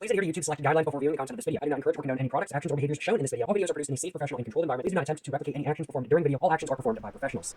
Please adhere to YouTube's selected guidelines before viewing the content of this video. I do not encourage or condone any products, actions, or behaviors shown in this video. All videos are produced in a safe, professional, and controlled environment. Please do not attempt to replicate any actions performed during the video. All actions are performed by professionals.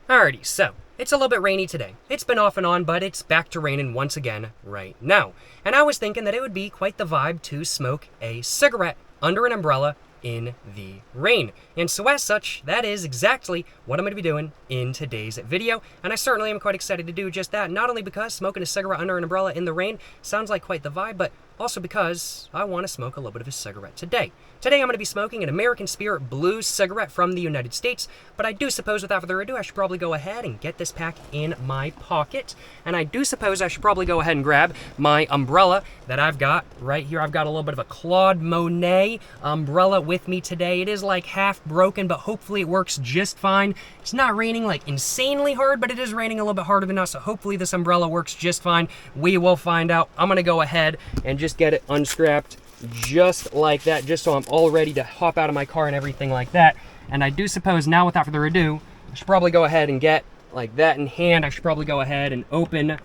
Alrighty, so it's a little bit rainy today. It's been off and on, but it's back to raining once again right now. And I was thinking that it would be quite the vibe to smoke a cigarette under an umbrella in the rain. And so as such, that is exactly what I'm going to be doing in today's video. And I certainly am quite excited to do just that, not only because smoking a cigarette under an umbrella in the rain sounds like quite the vibe, but also because I want to smoke a little bit of a cigarette today. Today I'm going to be smoking an American Spirit Blues cigarette from the United States, but I do suppose without further ado I should probably go ahead and get this pack in my pocket. And I do suppose I should probably go ahead and grab my umbrella that I've got right here. I've got a little bit of a Claude Monet umbrella with me today. It is like half broken, but hopefully it works just fine. It's not raining like insanely hard, but it is raining a little bit harder than us, so hopefully this umbrella works just fine. We will find out. I'm going to go ahead and just get it unstrapped just like that, just so I'm all ready to hop out of my car and everything like that. And I do suppose now, without further ado, I should probably go ahead and get like that in hand. I should probably go ahead and open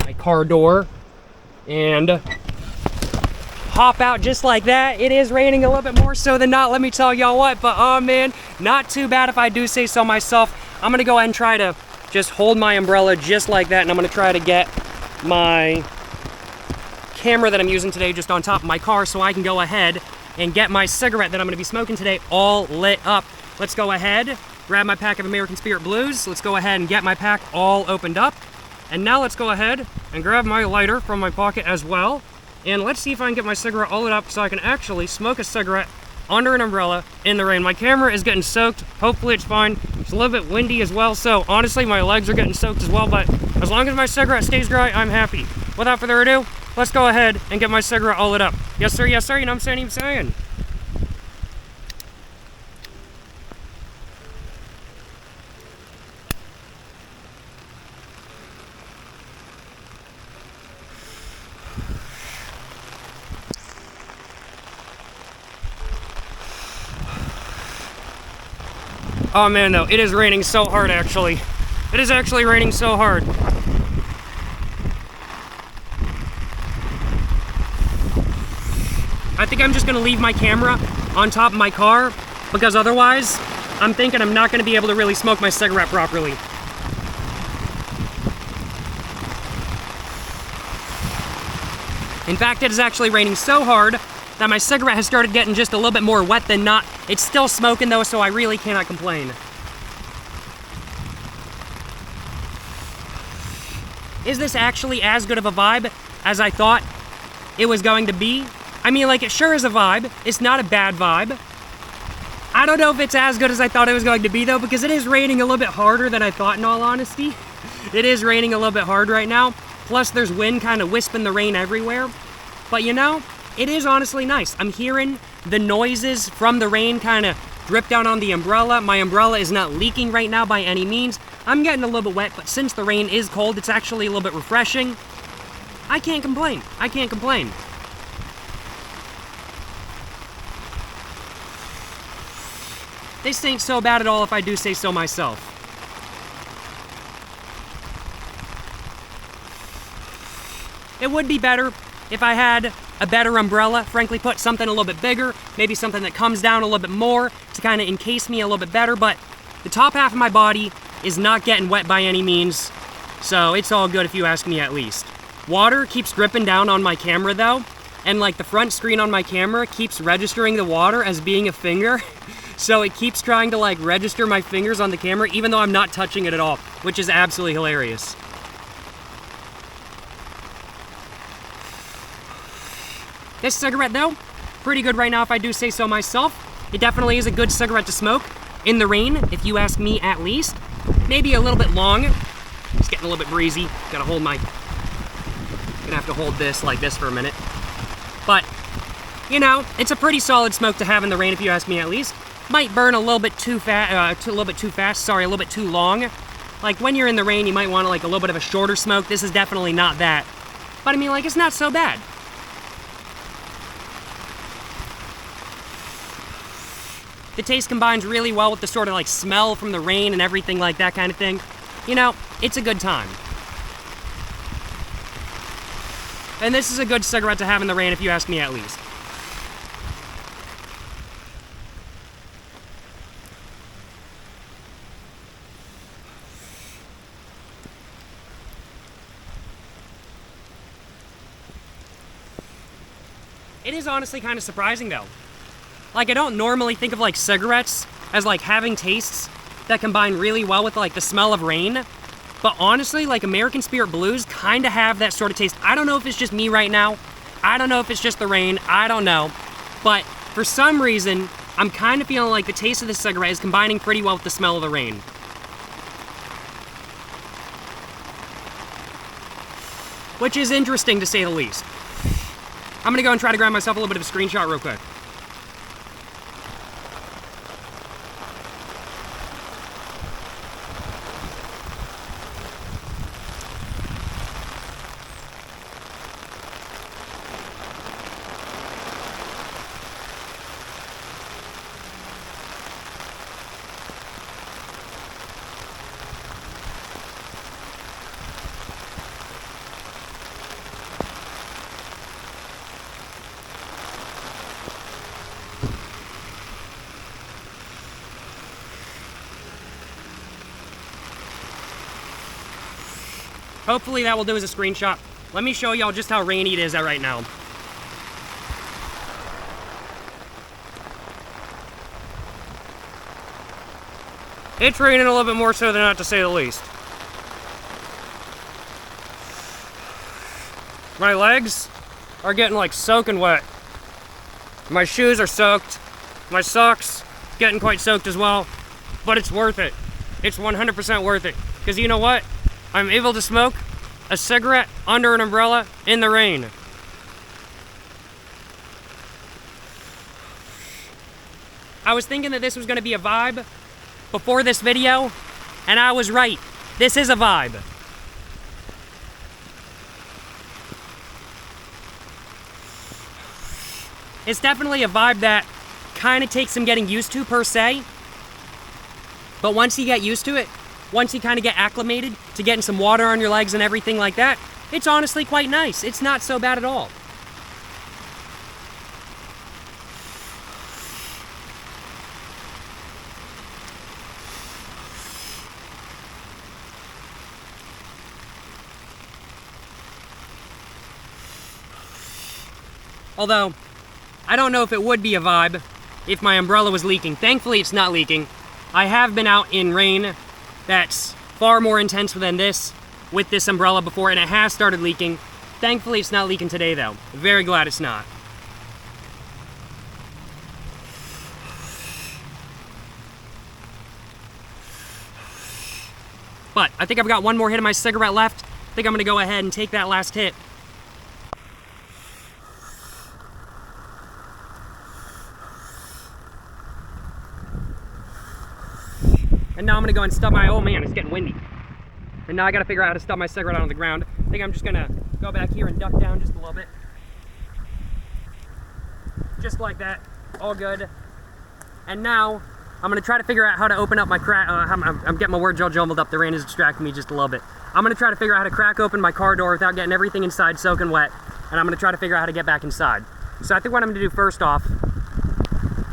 my car door and hop out just like that. It is raining a little bit more so than not, let me tell y'all what, but oh man, not too bad if I do say so myself. I'm gonna go ahead and try to just hold my umbrella just like that, and I'm gonna try to get my camera that I'm using today just on top of my car so I can go ahead and get my cigarette that I'm gonna be smoking today all lit up. Let's go ahead, grab my pack of American Spirit Blues. Let's go ahead and get my pack all opened up. And now let's go ahead and grab my lighter from my pocket as well. And let's see if I can get my cigarette all lit up so I can actually smoke a cigarette under an umbrella in the rain. My camera is getting soaked. Hopefully it's fine. It's a little bit windy as well, so honestly my legs are getting soaked as well, but as long as my cigarette stays dry, I'm happy. Without further ado, let's go ahead and get my cigarette all lit up. Yes sir, you know what I'm saying? Oh man, though, it is raining so hard actually. It is actually raining so hard. I think I'm just gonna leave my camera on top of my car because otherwise, I'm thinking I'm not gonna be able to really smoke my cigarette properly. In fact, it is actually raining so hard that my cigarette has started getting just a little bit more wet than not. It's still smoking though, so I really cannot complain. Is this actually as good of a vibe as I thought it was going to be? I mean, like, it sure is a vibe. It's not a bad vibe. I don't know if it's as good as I thought it was going to be though, because it is raining a little bit harder than I thought, in all honesty. It is raining a little bit hard right now. Plus there's wind kind of wisping the rain everywhere. But you know, it is honestly nice. I'm hearing the noises from the rain kind of drip down on the umbrella. My umbrella is not leaking right now by any means. I'm getting a little bit wet, but since the rain is cold, it's actually a little bit refreshing. I can't complain. I can't complain. This ain't so bad at all if I do say so myself. It would be better if I had a better umbrella, frankly put, something a little bit bigger, maybe something that comes down a little bit more to kind of encase me a little bit better, but the top half of my body is not getting wet by any means, so it's all good if you ask me at least. Water keeps dripping down on my camera though, and like the front screen on my camera keeps registering the water as being a finger, so it keeps trying to like register my fingers on the camera even though I'm not touching it at all, which is absolutely hilarious. This cigarette though, pretty good right now if I do say so myself. It definitely is a good cigarette to smoke in the rain, if you ask me at least. Maybe a little bit long. It's getting a little bit breezy. Gonna have to hold this like this for a minute. But, you know, it's a pretty solid smoke to have in the rain if you ask me at least. Might burn a little bit too fast, a little bit too long. Like when you're in the rain, you might want like a little bit of a shorter smoke. This is definitely not that. But I mean, like, it's not so bad. The taste combines really well with the sort of like smell from the rain and everything like that kind of thing. You know, it's a good time. And this is a good cigarette to have in the rain if you ask me at least. It is honestly kind of surprising though. Like, I don't normally think of like cigarettes as like having tastes that combine really well with like the smell of rain. But honestly, like American Spirit Blues kind of have that sort of taste. I don't know if it's just me right now. I don't know if it's just the rain. I don't know. But for some reason, I'm kind of feeling like the taste of this cigarette is combining pretty well with the smell of the rain. Which is interesting to say the least. I'm gonna go and try to grab myself a little bit of a screenshot real quick. Hopefully that will do as a screenshot. Let me show y'all just how rainy it is right now. It's raining a little bit more so than not, to say the least. My legs are getting like soaking wet. My shoes are soaked. My socks getting quite soaked as well. But it's worth it. It's 100% worth it. Because you know what? I'm able to smoke a cigarette under an umbrella in the rain. I was thinking that this was going to be a vibe before this video, and I was right. This is a vibe. It's definitely a vibe that kind of takes some getting used to per se. But once you get used to it, once you kind of get acclimated to getting some water on your legs and everything like that, it's honestly quite nice. It's not so bad at all. Although, I don't know if it would be a vibe if my umbrella was leaking. Thankfully, it's not leaking. I have been out in rain that's far more intense than this with this umbrella before, and it has started leaking. Thankfully, it's not leaking today, though. Very glad it's not. But I think I've got one more hit of my cigarette left. I think I'm gonna go ahead and take that last hit. And now I'm gonna go and stub my, oh man, it's getting windy. And now I gotta figure out how to stub my cigarette out on the ground. I think I'm just gonna go back here and duck down just a little bit. Just like that, all good. And now, I'm gonna try to figure out how to open up my crack, I'm getting my words all jumbled up, the rain is distracting me just a little bit. I'm gonna try to figure out how to crack open my car door without getting everything inside soaking wet. And I'm gonna try to figure out how to get back inside. So I think what I'm gonna do first off,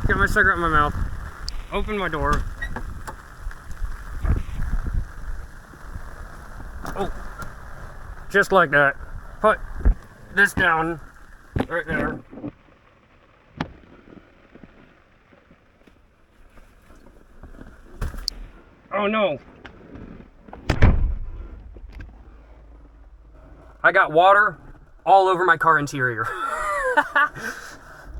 get my cigarette in my mouth, open my door. Oh, just like that. Put this down right there. Oh no. I got water all over my car interior.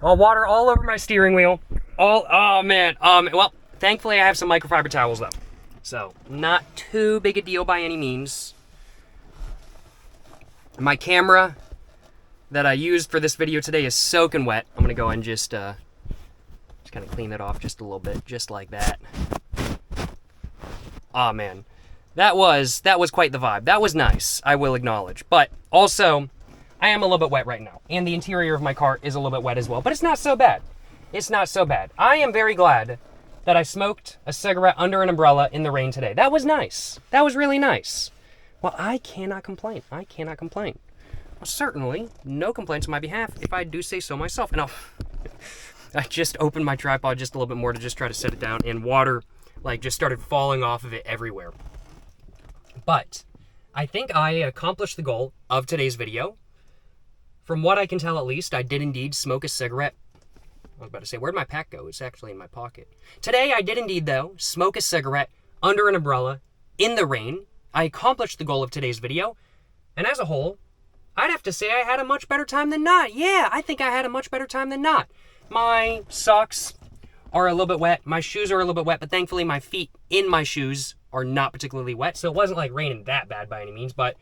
Water all over my steering wheel. Oh man. Well, thankfully I have some microfiber towels though. So, not too big a deal by any means. My camera that I used for this video today is soaking wet. I'm gonna go and just kind of clean that off just a little bit, just like that. Oh man, that was quite the vibe. That was nice, I will acknowledge. But also, I am a little bit wet right now, and the interior of my car is a little bit wet as well. But it's not so bad. It's not so bad. I am very glad that I smoked a cigarette under an umbrella in the rain today. That was nice. That was really nice. Well, I cannot complain. I cannot complain. certainly no complaints on my behalf, if I do say so myself. And I just opened my tripod just a little bit more to just try to set it down, and water like just started falling off of it everywhere. But I think I accomplished the goal of today's video. From what I can tell, at least, I did indeed smoke a cigarette. I was about to say, where'd my pack go? It's actually in my pocket. Today, I did indeed, though, smoke a cigarette under an umbrella in the rain. I accomplished the goal of today's video. And as a whole, I'd have to say I had a much better time than not. Yeah, I think I had a much better time than not. My socks are a little bit wet. My shoes are a little bit wet, but thankfully my feet in my shoes are not particularly wet. So it wasn't like raining that bad by any means, but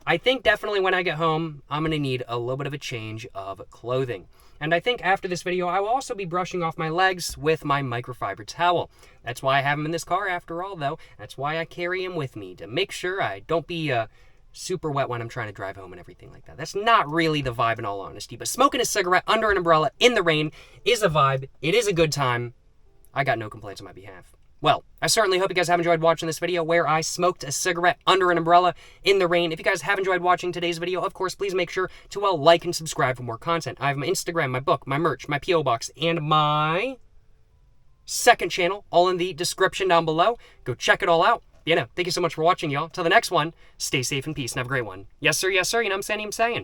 I think definitely when I get home, I'm going to need a little bit of a change of clothing. And I think after this video, I will also be brushing off my legs with my microfiber towel. That's why I have them in this car after all, though. That's why I carry them with me, to make sure I don't be super wet when I'm trying to drive home and everything like that. That's not really the vibe in all honesty, but smoking a cigarette under an umbrella in the rain is a vibe. It is a good time. I got no complaints on my behalf. Well, I certainly hope you guys have enjoyed watching this video where I smoked a cigarette under an umbrella in the rain. If you guys have enjoyed watching today's video, of course, please make sure to like and subscribe for more content. I have my Instagram, my book, my merch, my P.O. Box, and my second channel all in the description down below. Go check it all out. Thank you so much for watching, y'all. Till the next one, stay safe and peace and have a great one. Yes, sir, you know what I'm saying?